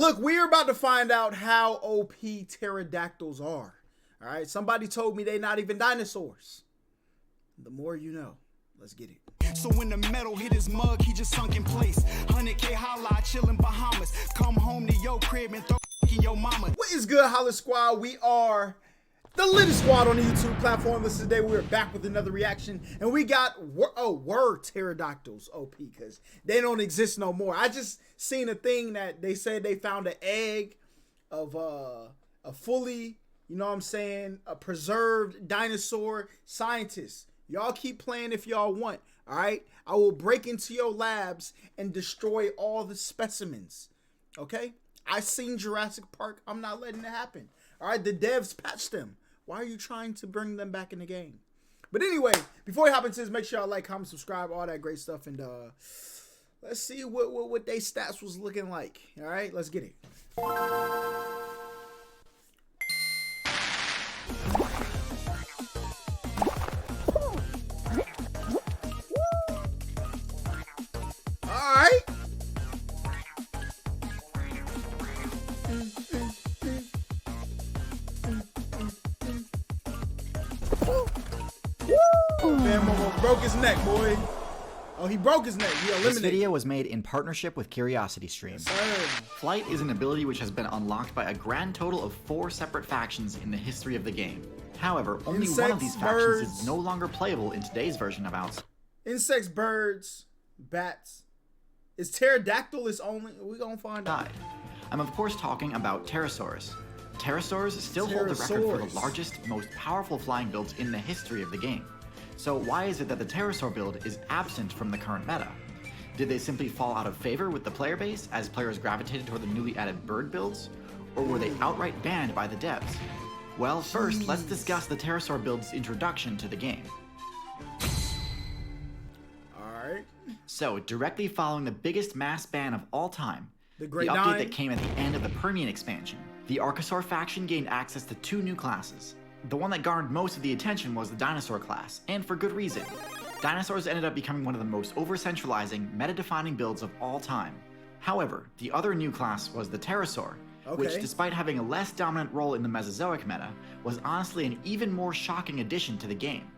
look, we're about to find out how OP pterodactyls are. All right, somebody told me they're not even dinosaurs. The more you know. Let's get it. So when the metal hit his mug, he just sunk in place. 100K Holla, chillin' Bahamas. Come home to your crib and throw in your mama. What is good, HollaSquad? We are the latest squad on the YouTube platform. This is today we're back with another reaction, and we got word pterodactyls OP because they don't exist no more. I just seen a thing that they said they found an egg of a fully, you know what I'm saying, a preserved dinosaur. Scientists, y'all keep playing if y'all want, all right? I will break into your labs and destroy all the specimens, okay? I seen Jurassic Park. I'm not letting it happen, all right? The devs patched them. Why are you trying to bring them back in the game? But anyway, before we hop into this, make sure y'all like, comment, subscribe, all that great stuff, and let's see what they stats was looking like, all right? Let's get it. Man, Momo broke his neck, boy. Oh, he broke his neck. He eliminated. This video was made in partnership with CuriosityStream. Yes, Flight is an ability which has been unlocked by a grand total of 4 separate factions in the history of the game. However, only one of these factions is no longer playable in today's version of Outs. Insects, birds, bats. Is pterodactyl is only? We gonna find out. I'm of course talking about Pterosaurs. Pterosaurs still hold the record for the largest, most powerful flying builds in the history of the game. So why is it that the Pterosaur build is absent from the current meta? Did they simply fall out of favor with the player base as players gravitated toward the newly added bird builds? Or were they outright banned by the devs? Well, first, let's discuss the Pterosaur build's introduction to the game. Alright. So, directly following the biggest mass ban of all time, the update that came at the end of the Permian expansion, the Archosaur faction gained access to 2 new classes. The one that garnered most of the attention was the Dinosaur class, and for good reason. Dinosaurs ended up becoming one of the most over-centralizing, meta-defining builds of all time. However, the other new class was the Pterosaur, which, despite having a less dominant role in the Mesozoic meta, was honestly an even more shocking addition to the game.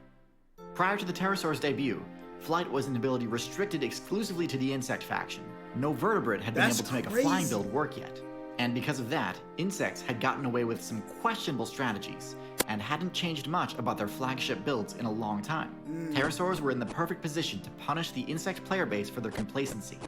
Prior to the Pterosaur's debut, Flight was an ability restricted exclusively to the Insect faction. No vertebrate had been able to make a flying build work yet. And because of that, insects had gotten away with some questionable strategies, and hadn't changed much about their flagship builds in a long time. Pterosaurs were in the perfect position to punish the insect player base for their complacency.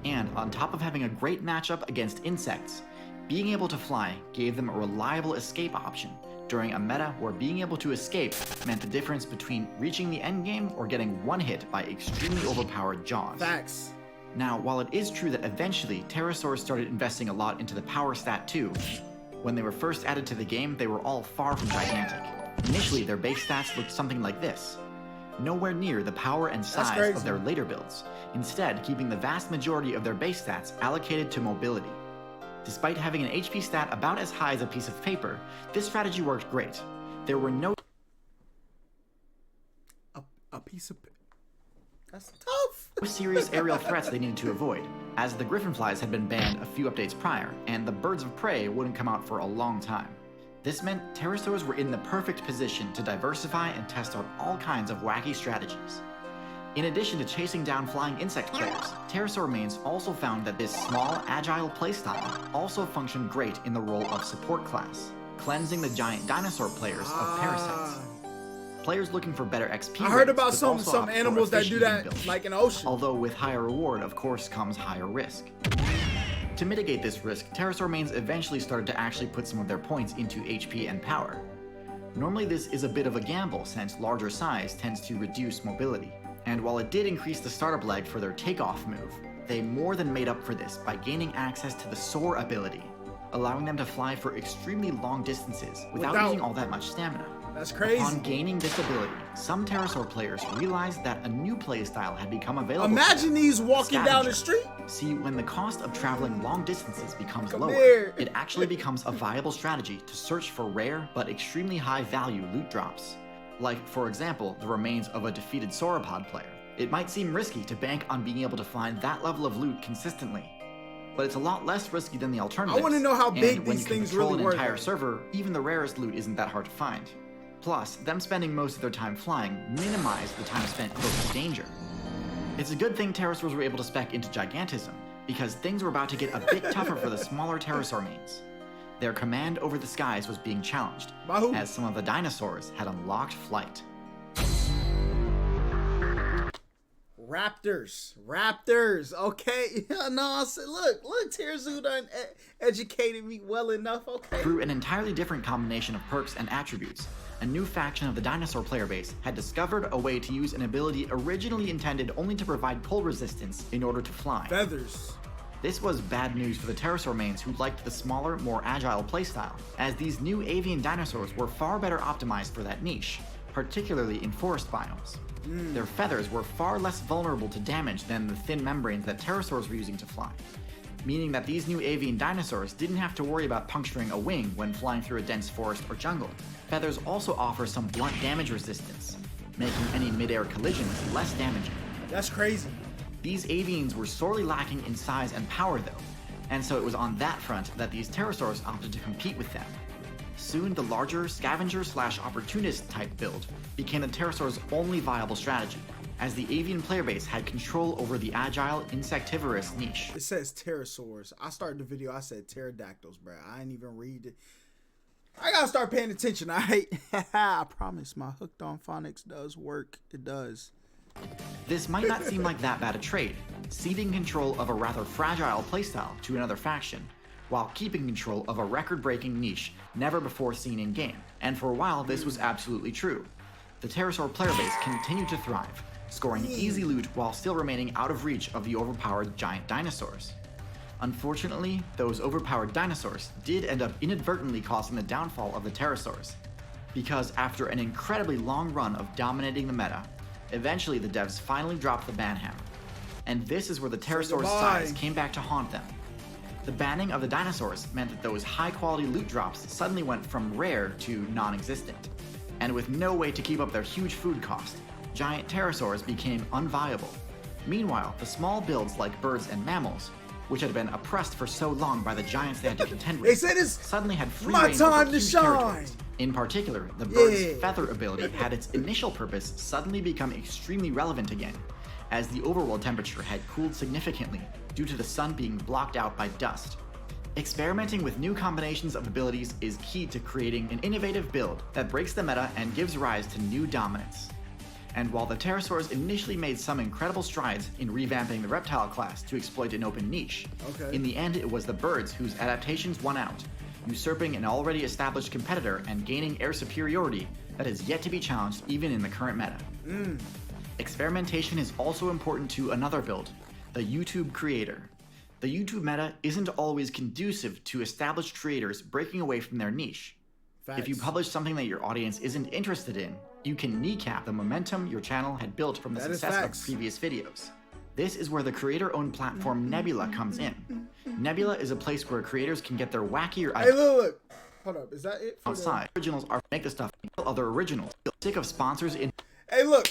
And on top of having a great matchup against insects, being able to fly gave them a reliable escape option during a meta where being able to escape meant the difference between reaching the endgame or getting one hit by extremely overpowered jaws. Facts. Now, while it is true that eventually Pterosaurs started investing a lot into the power stat too, when they were first added to the game, they were all far from gigantic. Initially, their base stats looked something like this. Nowhere near the power and size of their later builds, instead keeping the vast majority of their base stats allocated to mobility. Despite having an HP stat about as high as a piece of paper, this strategy worked great. There were no a piece of paper. That's tough. serious aerial threats they needed to avoid, as the Griffinflies had been banned a few updates prior, and the birds of prey wouldn't come out for a long time. This meant Pterosaurs were in the perfect position to diversify and test out all kinds of wacky strategies. In addition to chasing down flying insect players, Pterosaur remains also found that this small, agile playstyle also functioned great in the role of support class, cleansing the giant dinosaur players of parasites. Players looking for better XP. I heard about some animals that do that, like in the ocean. Although with higher reward, of course, comes higher risk. To mitigate this risk, Pterosaur mains eventually started to actually put some of their points into HP and power. Normally this is a bit of a gamble since larger size tends to reduce mobility. And while it did increase the startup lag for their takeoff move, they more than made up for this by gaining access to the Soar ability, allowing them to fly for extremely long distances without using all that much stamina. That's crazy. Upon gaining this ability, some Pterosaur players realized that a new playstyle had become available. Imagine these walking down the street. See, when the cost of traveling long distances becomes lower, it actually becomes a viable strategy to search for rare but extremely high value loot drops. Like, for example, the remains of a defeated sauropod player. It might seem risky to bank on being able to find that level of loot consistently. but it's a lot less risky than the alternatives. I want to know how big and when these you can things control really an were. entire server, even the rarest loot isn't that hard to find. Plus, them spending most of their time flying minimize the time spent close to danger. It's a good thing Pterosaurs were able to spec into gigantism, because things were about to get a bit tougher for the smaller Pterosaur mains. Their command over the skies was being challenged, By who? as some of the dinosaurs had unlocked flight. Raptors. Okay, no, look, TierZoo done educated me well enough. Okay. Through an entirely different combination of perks and attributes, a new faction of the dinosaur player base had discovered a way to use an ability originally intended only to provide cold resistance in order to fly. Feathers. This was bad news for the Pterosaur mains who liked the smaller, more agile playstyle, as these new avian dinosaurs were far better optimized for that niche, particularly in forest biomes. Their feathers were far less vulnerable to damage than the thin membranes that pterosaurs were using to fly, meaning that these new avian dinosaurs didn't have to worry about puncturing a wing when flying through a dense forest or jungle. Feathers also offer some blunt damage resistance, making any mid-air collisions less damaging. That's crazy. These avians were sorely lacking in size and power though, and so it was on that front that these pterosaurs opted to compete with them. Soon the larger scavenger/opportunist type build became the pterosaur's only viable strategy, as the avian player base had control over the agile insectivorous niche. It says pterosaurs. I started the video, I said pterodactyls, bro. I ain't even read it. I gotta start paying attention, alright? I promise my hooked on phonics does work. It does. This might not seem like that bad a trade, ceding control of a rather fragile playstyle to another faction, while keeping control of a record-breaking niche never before seen in-game. And for a while, this was absolutely true. The Pterosaur player base continued to thrive, scoring easy loot while still remaining out of reach of the overpowered giant dinosaurs. Unfortunately, those overpowered dinosaurs did end up inadvertently causing the downfall of the Pterosaurs, because after an incredibly long run of dominating the meta, eventually the devs finally dropped the ban hammer. And this is where the Pterosaurs' size came back to haunt them. The banning of the dinosaurs meant that those high-quality loot drops suddenly went from rare to non-existent. And with no way to keep up their huge food cost, giant pterosaurs became unviable. Meanwhile, the small builds like birds and mammals, which had been oppressed for so long by the giants they had to contend with, suddenly had free reign over huge territories. In particular, the bird's feather ability had its initial purpose suddenly become extremely relevant again, as the overworld temperature had cooled significantly due to the sun being blocked out by dust. Experimenting with new combinations of abilities is key to creating an innovative build that breaks the meta and gives rise to new dominance. And while the pterosaurs initially made some incredible strides in revamping the reptile class to exploit an open niche, in the end it was the birds whose adaptations won out, usurping an already established competitor and gaining air superiority that is yet to be challenged even in the current meta. Experimentation is also important to another build, the YouTube creator. The YouTube meta isn't always conducive to established creators breaking away from their niche. If you publish something that your audience isn't interested in, you can kneecap the momentum your channel had built from the success of previous videos. This is where the creator-owned platform Nebula comes in. Nebula is a place where creators can get their wackier ideas. Hey, look. Hold up, is that it? Outside. Originals are make the stuff other originals. Sick of sponsors in. Hey, look,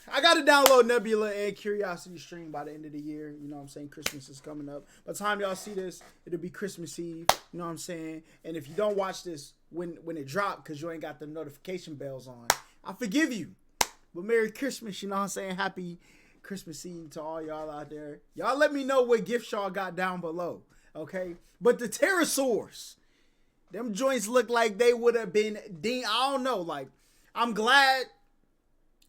I got to download Nebula and Curiosity Stream by the end of the year. You know what I'm saying? Christmas is coming up. By the time y'all see this, it'll be Christmas Eve. You know what I'm saying? And if you don't watch this when it dropped because you ain't got the notification bells on, I forgive you. But Merry Christmas, you know what I'm saying? Happy Christmas Eve to all y'all out there. Y'all let me know what gifts y'all got down below, okay? But the Pterosaurs, them joints look like they would have been I don't know, like, I'm glad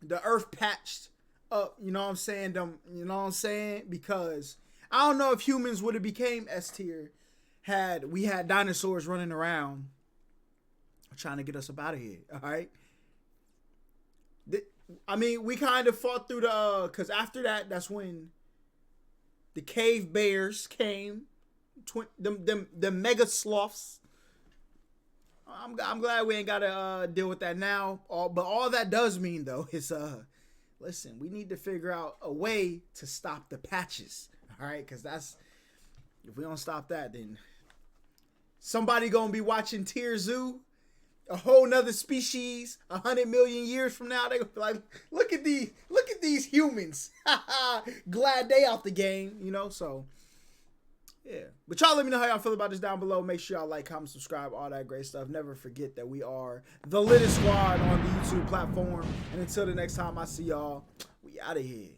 the earth patched up, you know what I'm saying? You know what I'm saying? Because I don't know if humans would have became S tier had we had dinosaurs running around trying to get us up out of here, all right? I mean, we kind of fought through because after that, that's when the cave bears came, the mega sloths. I'm glad we ain't got to deal with that now. But all that does mean, though, is, listen, we need to figure out a way to stop the patches, all right? Because if we don't stop that, then somebody going to be watching TierZoo, a whole nother species, 100 million years from now. They gonna be like, look at these humans. Glad they out the game, you know? So, Yeah. But y'all let me know how y'all feel about this down below. Make sure y'all like, comment, subscribe, all that great stuff. Never forget that we are the Little Squad on the YouTube platform. And until the next time I see y'all, we out of here.